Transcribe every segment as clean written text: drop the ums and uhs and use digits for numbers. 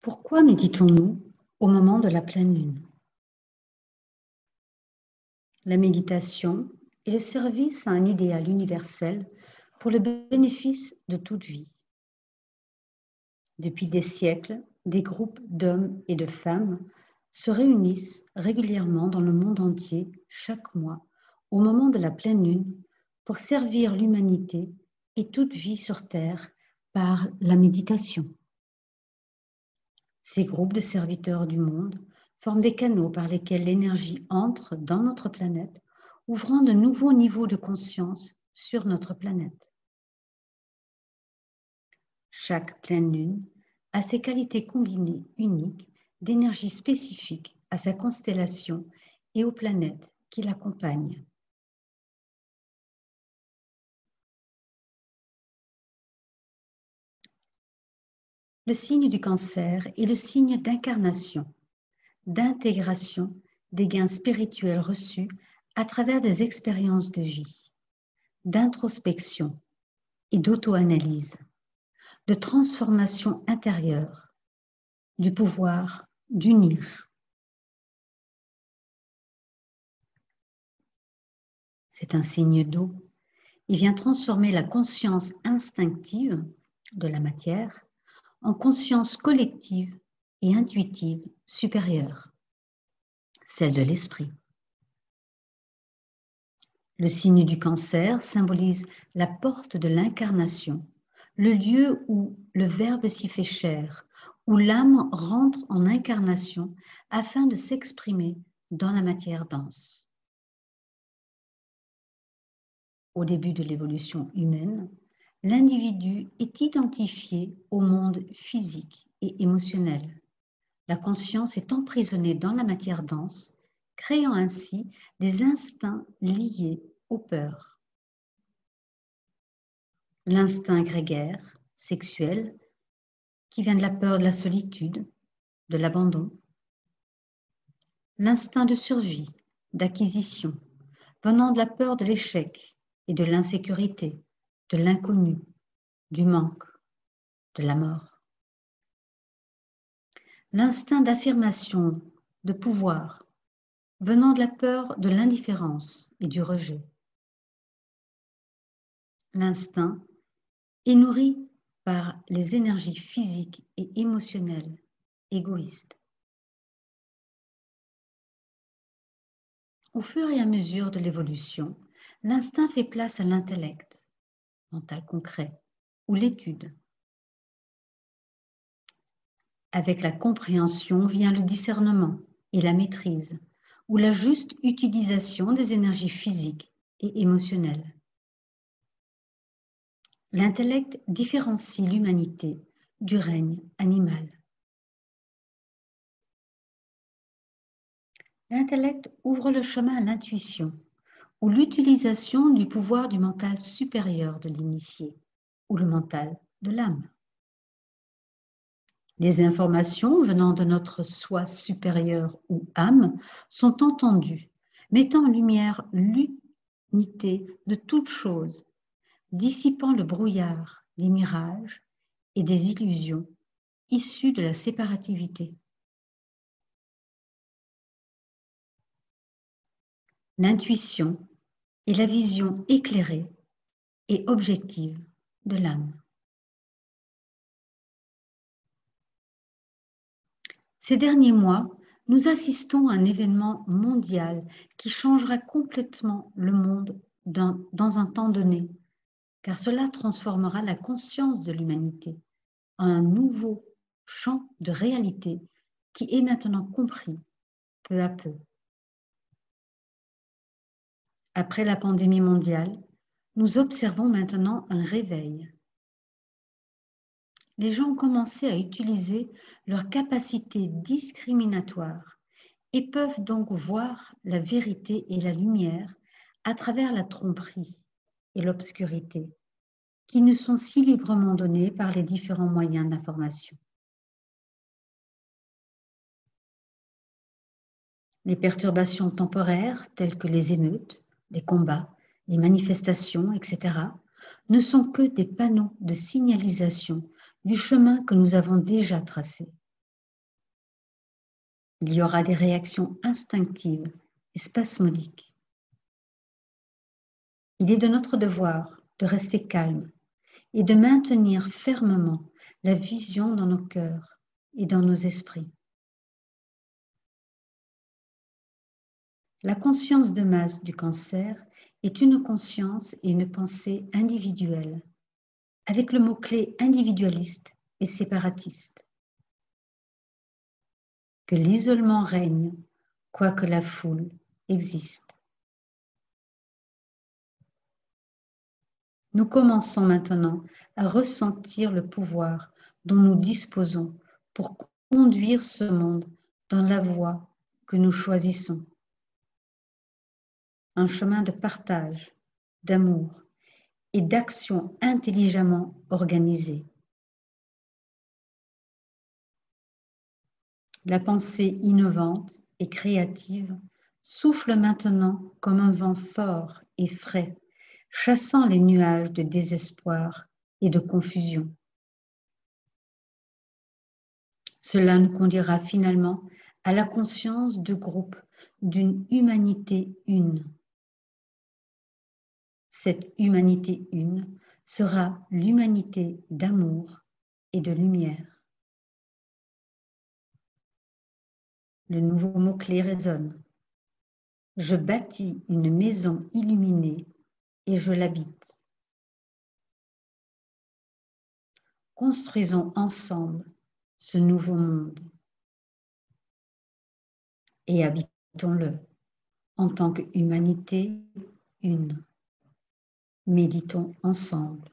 Pourquoi méditons-nous au moment de la pleine lune? La méditation est le service à un idéal universel pour le bénéfice de toute vie. Depuis des siècles, des groupes d'hommes et de femmes se réunissent régulièrement dans le monde entier chaque mois au moment de la pleine lune pour servir l'humanité et toute vie sur Terre par la méditation. Ces groupes de serviteurs du monde forment des canaux par lesquels l'énergie entre dans notre planète, ouvrant de nouveaux niveaux de conscience sur notre planète. Chaque pleine lune a ses qualités combinées uniques d'énergie spécifique à sa constellation et aux planètes qui l'accompagnent. Le signe du Cancer est le signe d'incarnation, d'intégration des gains spirituels reçus à travers des expériences de vie, d'introspection et d'auto-analyse, de transformation intérieure, du pouvoir d'unir. C'est un signe d'eau. Il vient transformer la conscience instinctive de la matière en conscience collective et intuitive supérieure, celle de l'esprit. Le signe du Cancer symbolise la porte de l'incarnation, le lieu où le Verbe s'y fait chair, où l'âme rentre en incarnation afin de s'exprimer dans la matière dense. Au début de l'évolution humaine, l'individu est identifié au monde physique et émotionnel. La conscience est emprisonnée dans la matière dense, créant ainsi des instincts liés aux peurs. L'instinct grégaire, sexuel, qui vient de la peur de la solitude, de l'abandon. L'instinct de survie, d'acquisition, venant de la peur de l'échec et de l'insécurité, de l'inconnu, du manque, de la mort. L'instinct d'affirmation, de pouvoir, venant de la peur de l'indifférence et du rejet. L'instinct est nourri par les énergies physiques et émotionnelles égoïstes. Au fur et à mesure de l'évolution, l'instinct fait place à l'intellect, mental concret, ou l'étude. Avec la compréhension vient le discernement et la maîtrise, ou la juste utilisation des énergies physiques et émotionnelles. L'intellect différencie l'humanité du règne animal. L'intellect ouvre le chemin à l'intuition, ou l'utilisation du pouvoir du mental supérieur de l'initié, ou le mental de l'âme. Les informations venant de notre soi supérieur ou âme sont entendues, mettant en lumière l'unité de toute chose, dissipant le brouillard des mirages et des illusions issues de la séparativité. L'intuition est la vision éclairée et objective de l'âme. Ces derniers mois, nous assistons à un événement mondial qui changera complètement le monde dans un temps donné, car cela transformera la conscience de l'humanité en un nouveau champ de réalité qui est maintenant compris peu à peu. Après la pandémie mondiale, nous observons maintenant un réveil. Les gens ont commencé à utiliser leur capacité discriminatoire et peuvent donc voir la vérité et la lumière à travers la tromperie et l'obscurité qui nous sont si librement donnés par les différents moyens d'information. Les perturbations temporaires telles que les émeutes, les combats, les manifestations, etc., ne sont que des panneaux de signalisation du chemin que nous avons déjà tracé. Il y aura des réactions instinctives et spasmodiques. Il est de notre devoir de rester calme et de maintenir fermement la vision dans nos cœurs et dans nos esprits. La conscience de masse du cancer est une conscience et une pensée individuelle, avec le mot-clé individualiste et séparatiste. Que l'isolement règne, quoique la foule existe. Nous commençons maintenant à ressentir le pouvoir dont nous disposons pour conduire ce monde dans la voie que nous choisissons. Un chemin de partage, d'amour et d'action intelligemment organisée. La pensée innovante et créative souffle maintenant comme un vent fort et frais, chassant les nuages de désespoir et de confusion. Cela nous conduira finalement à la conscience de groupe d'une humanité une. Cette humanité une sera l'humanité d'amour et de lumière. Le nouveau mot-clé résonne. Je bâtis une maison illuminée et je l'habite. Construisons ensemble ce nouveau monde et habitons-le en tant qu'humanité une. Méditons ensemble.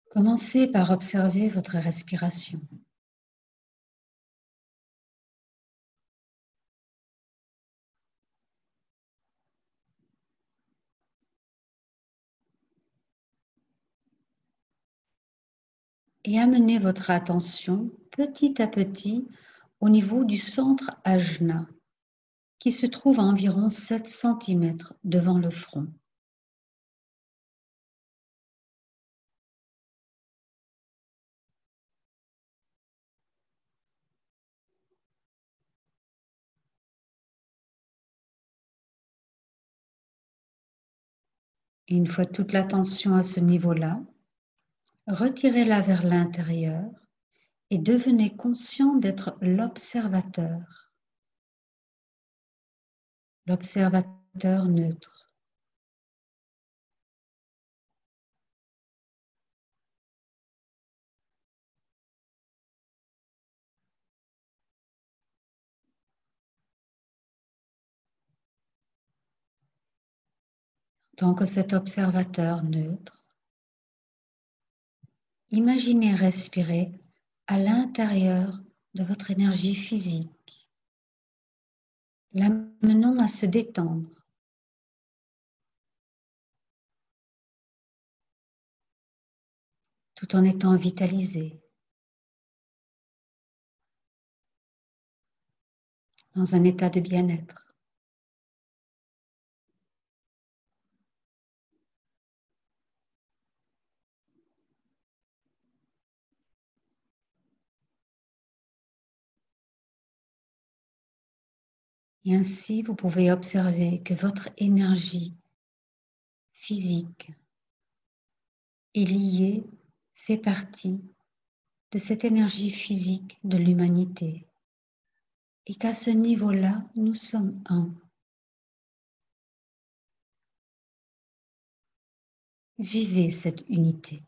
Commencez par observer votre respiration. Et amenez votre attention petit à petit au niveau du centre ajna, qui se trouve à environ 7 cm devant le front. Et une fois toute l'attention à ce niveau-là, retirez-la vers l'intérieur et devenez conscient d'être l'observateur. L'observateur neutre. Tant que cet observateur neutre, imaginez respirer à l'intérieur de votre énergie physique, l'amenant à se détendre. Tout en étant vitalisé, dans un état de bien-être. Et ainsi, vous pouvez observer que votre énergie physique est liée, fait partie de cette énergie physique de l'humanité. Et qu'à ce niveau-là, nous sommes un. Vivez cette unité.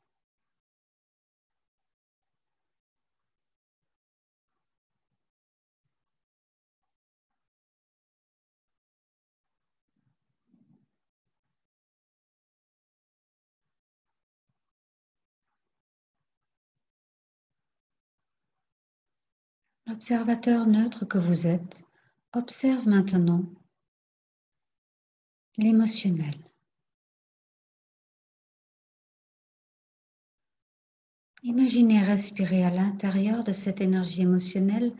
L'observateur neutre que vous êtes observe maintenant l'émotionnel. Imaginez respirer à l'intérieur de cette énergie émotionnelle,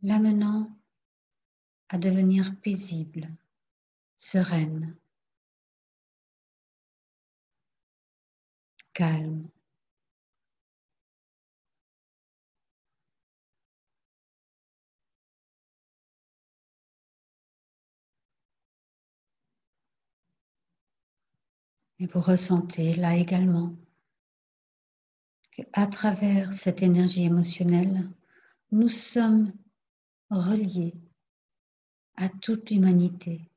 l'amenant à devenir paisible, sereine, calme. Et vous ressentez là également qu'à travers cette énergie émotionnelle, nous sommes reliés à toute l'humanité.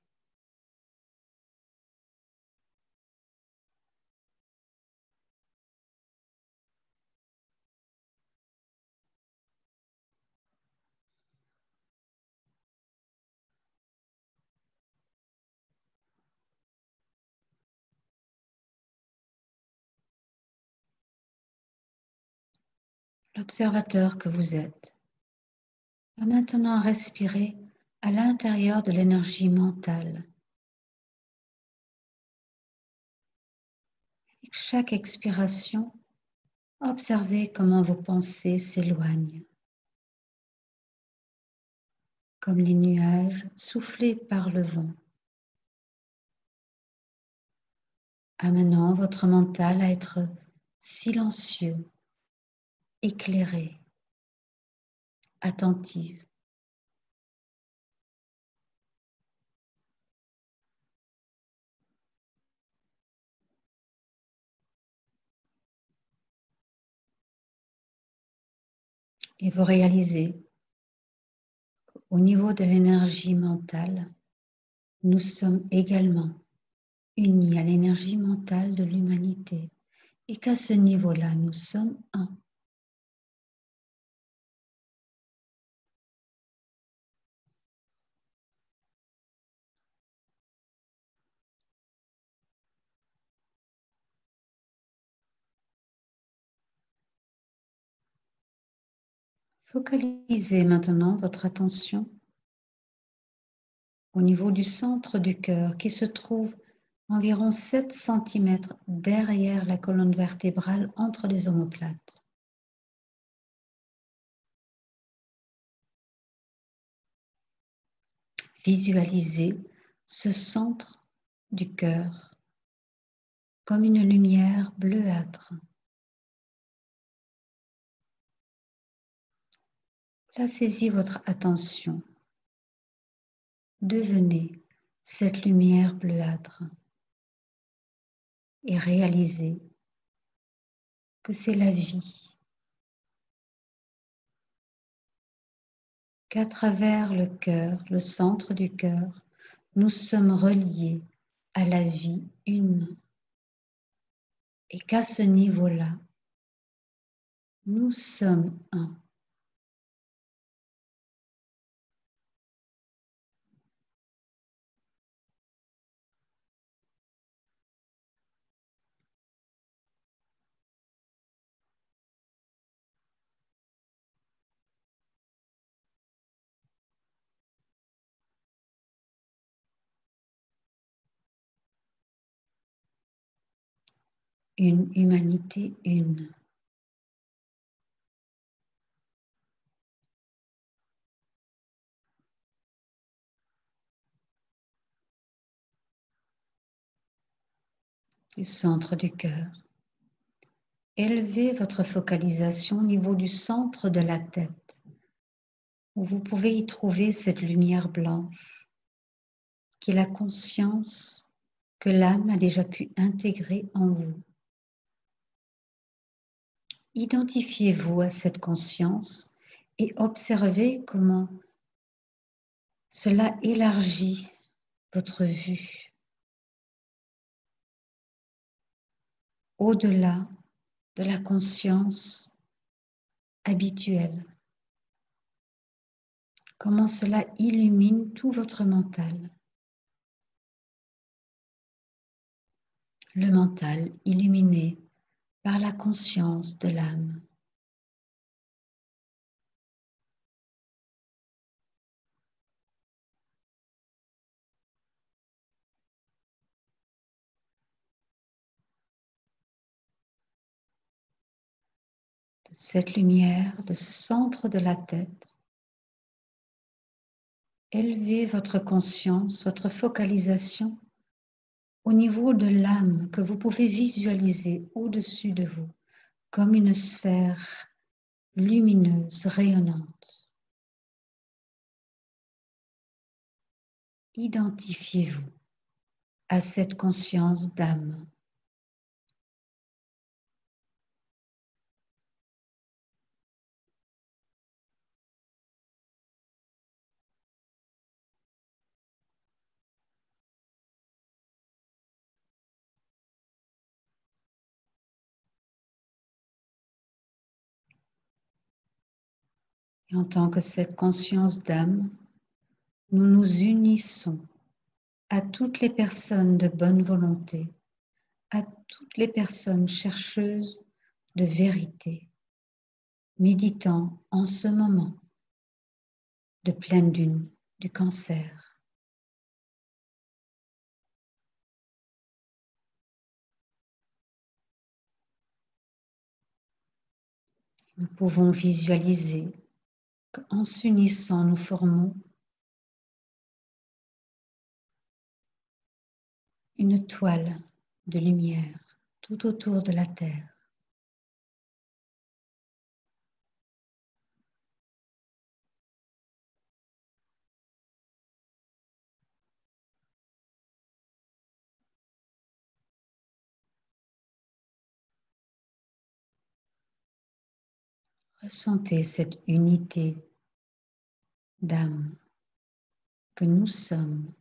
L'observateur que vous êtes va maintenant respirer à l'intérieur de l'énergie mentale. Et chaque expiration, observez comment vos pensées s'éloignent, comme les nuages soufflés par le vent, amenant votre mental à être silencieux, éclairé, attentif. Et vous réalisez, au niveau de l'énergie mentale, nous sommes également unis à l'énergie mentale de l'humanité et qu'à ce niveau-là, nous sommes un. Focalisez maintenant votre attention au niveau du centre du cœur qui se trouve environ 7 cm derrière la colonne vertébrale entre les omoplates. Visualisez ce centre du cœur comme une lumière bleuâtre. Placez-y votre attention. Devenez cette lumière bleuâtre et réalisez que c'est la vie, qu'à travers le cœur, le centre du cœur, nous sommes reliés à la vie une et qu'à ce niveau-là, nous sommes un. Une humanité une. Du centre du cœur. Élevez votre focalisation au niveau du centre de la tête, où vous pouvez y trouver cette lumière blanche, qui est la conscience que l'âme a déjà pu intégrer en vous. Identifiez-vous à cette conscience et observez comment cela élargit votre vue au-delà de la conscience habituelle. Comment cela illumine tout votre mental. Le mental illuminé par la conscience de l'âme. cette lumière de ce centre de la tête. Élevez votre conscience, votre focalisation au niveau de l'âme que vous pouvez visualiser au-dessus de vous comme une sphère lumineuse, rayonnante. Identifiez-vous à cette conscience d'âme. Et en tant que cette conscience d'âme, nous nous unissons à toutes les personnes de bonne volonté, à toutes les personnes chercheuses de vérité, méditant en ce moment de pleine lune du Cancer. Nous pouvons visualiser qu'en s'unissant, nous formons une toile de lumière tout autour de la Terre. Ressentez cette unité d'âme que nous sommes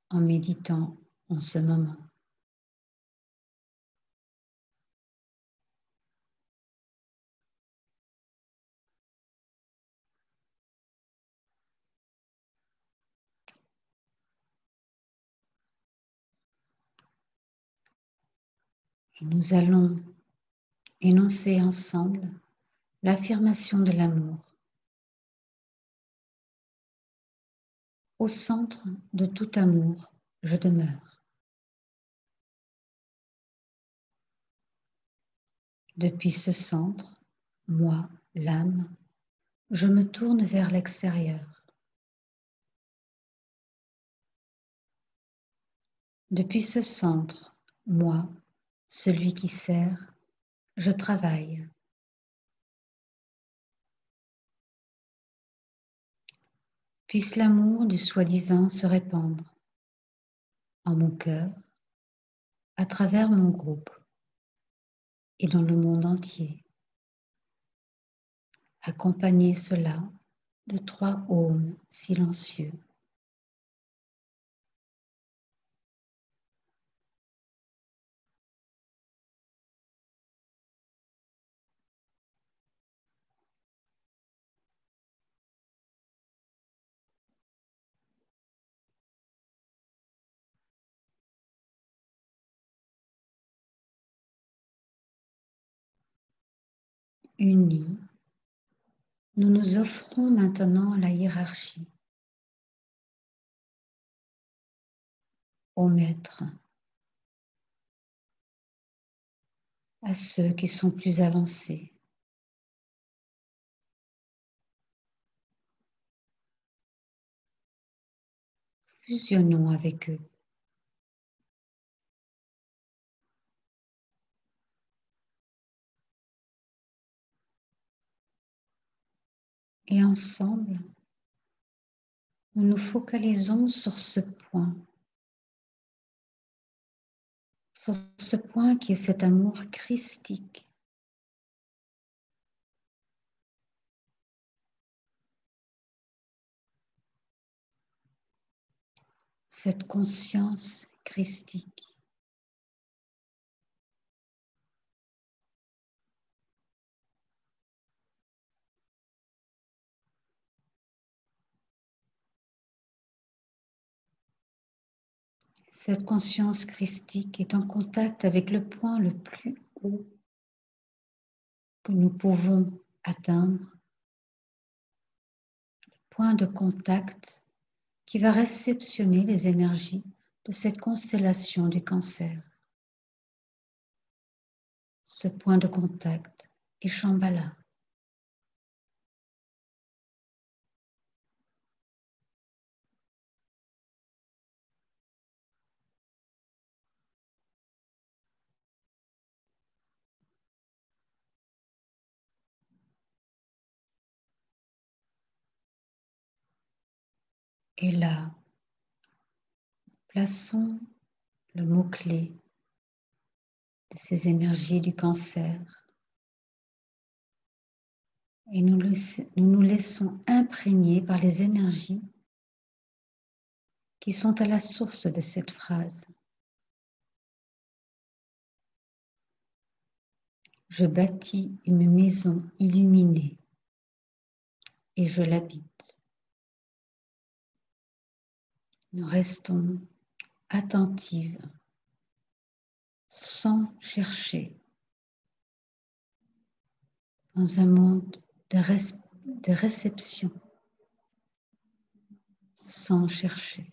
en méditant en ce moment. Et nous allons énoncer ensemble l'affirmation de l'amour. Au centre de tout amour, je demeure. Depuis ce centre, moi, l'âme, je me tourne vers l'extérieur. Depuis ce centre, moi, celui qui sert, je travaille. Puisse l'amour du soi divin se répandre en mon cœur, à travers mon groupe et dans le monde entier. Accompagnez cela de 3 ohms silencieux. Unis, nous nous offrons maintenant la hiérarchie aux maîtres, à ceux qui sont plus avancés. Fusionnons avec eux. Et ensemble, nous nous focalisons sur ce point qui est cet amour christique. Cette conscience christique. Cette conscience christique est en contact avec le point le plus haut que nous pouvons atteindre, le point de contact qui va réceptionner les énergies de cette constellation du Cancer. ce point de contact et Shambhala. Et là, plaçons le mot-clé de ces énergies du cancer et nous nous laissons imprégner par les énergies qui sont à la source de cette phrase. Je bâtis une maison illuminée et je l'habite. Nous restons attentives sans chercher dans un monde de réception sans chercher.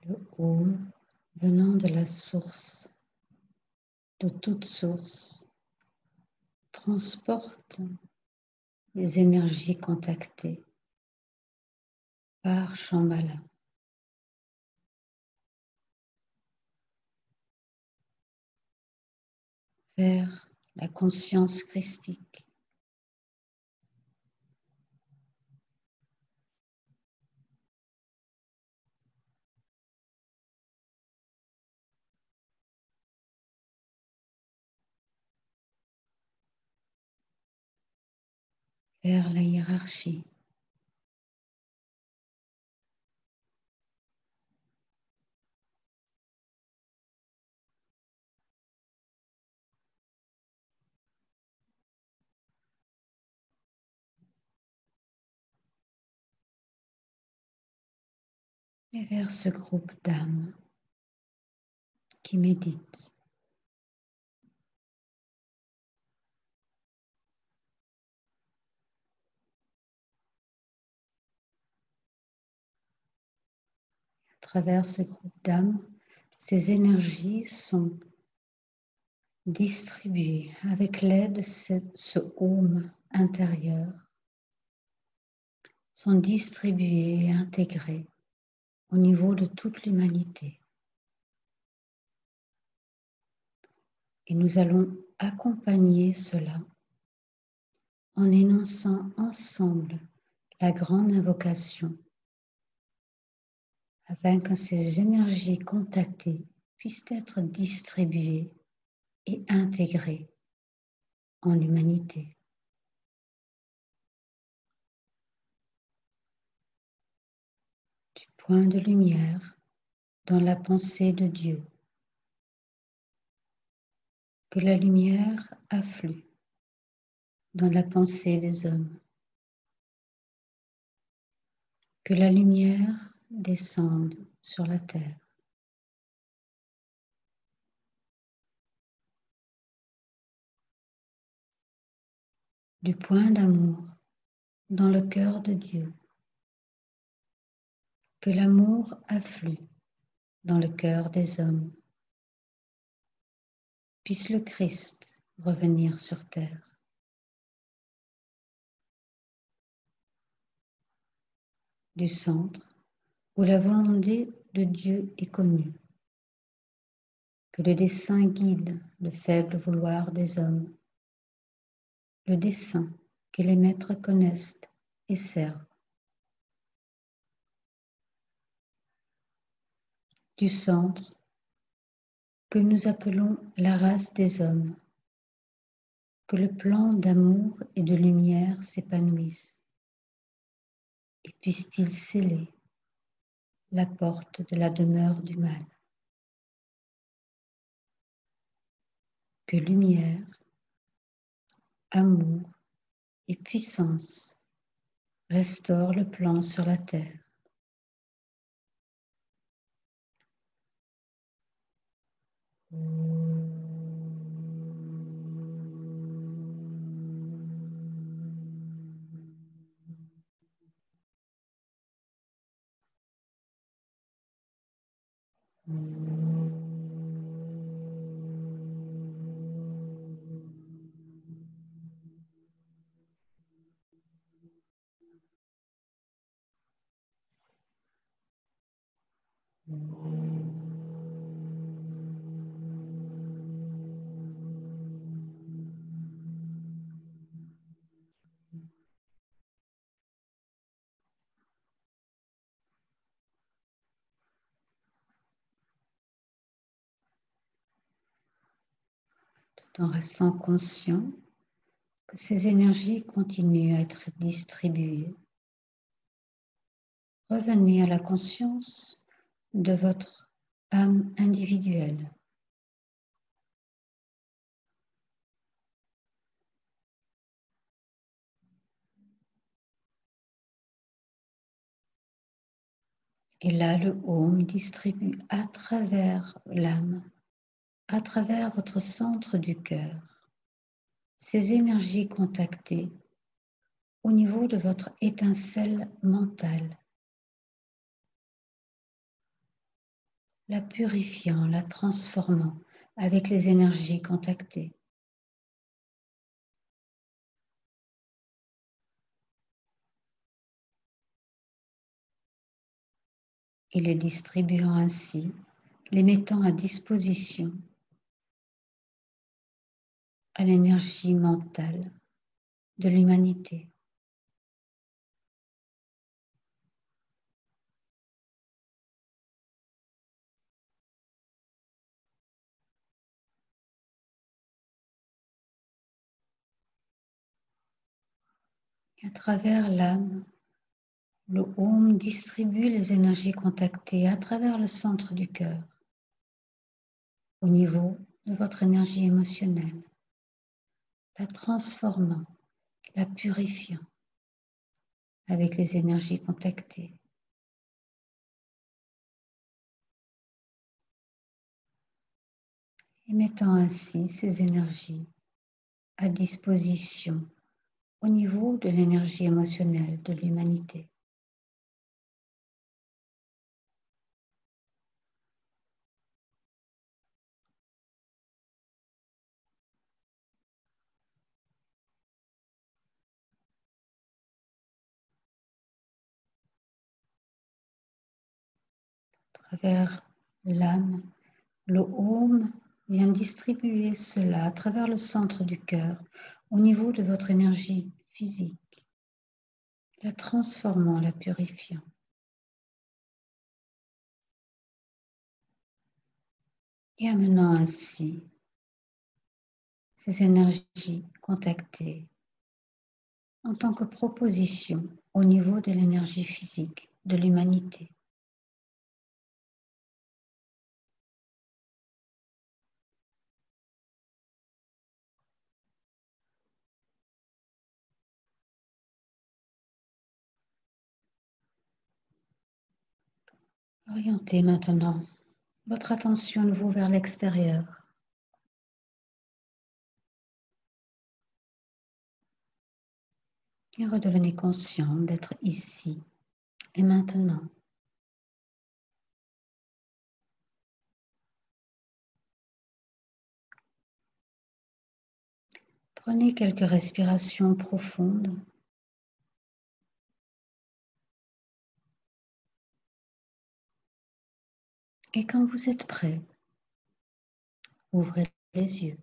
Le Om venant de la source, de toute source, transporte les énergies contactées par Shambhala vers la conscience christique. Vers la hiérarchie. Et vers ce groupe d'âmes qui méditent. À travers ce groupe d'âmes, ces énergies sont distribuées avec l'aide de ce Om intérieur, sont distribuées et intégrées au niveau de toute l'humanité. Et nous allons accompagner cela en énonçant ensemble la grande invocation afin que ces énergies contactées puissent être distribuées et intégrées en l'humanité. Du point de lumière dans la pensée de Dieu, que la lumière afflue dans la pensée des hommes, que la lumière descende sur la terre. Du point d'amour dans le cœur de Dieu, que l'amour afflue dans le cœur des hommes. Puisse le Christ revenir sur terre. Du centre où la volonté de Dieu est connue, que le dessein guide le faible vouloir des hommes, le dessein que les maîtres connaissent et servent. Du centre que nous appelons la race des hommes, que le plan d'amour et de lumière s'épanouisse et puisse-t-il sceller la porte de la demeure du mal. Que lumière, amour et puissance restaurent le plan sur la terre. Tout en restant conscient que ces énergies continuent à être distribuées. Revenez à la conscience de votre âme individuelle. Et là, le Om distribue à travers l'âme, à travers votre centre du cœur, ces énergies contactées au niveau de votre étincelle mentale. la purifiant, la transformant avec les énergies contactées. Et les distribuant ainsi, les mettant à disposition à l'énergie mentale de l'humanité. À travers l'âme, le Om distribue les énergies contactées à travers le centre du cœur, au niveau de votre énergie émotionnelle, la transformant, la purifiant avec les énergies contactées. Et mettant ainsi ces énergies à disposition au niveau de l'énergie émotionnelle de l'humanité. À travers l'âme, le Om vient distribuer cela à travers le centre du cœur, au niveau de votre énergie physique, la transformant, la purifiant. Et amenant ainsi ces énergies contactées en tant que proposition au niveau de l'énergie physique de l'humanité. Orientez maintenant votre attention de vous vers l'extérieur. Et redevenez conscient d'être ici et maintenant. Prenez quelques respirations profondes. Et quand vous êtes prêt, ouvrez les yeux.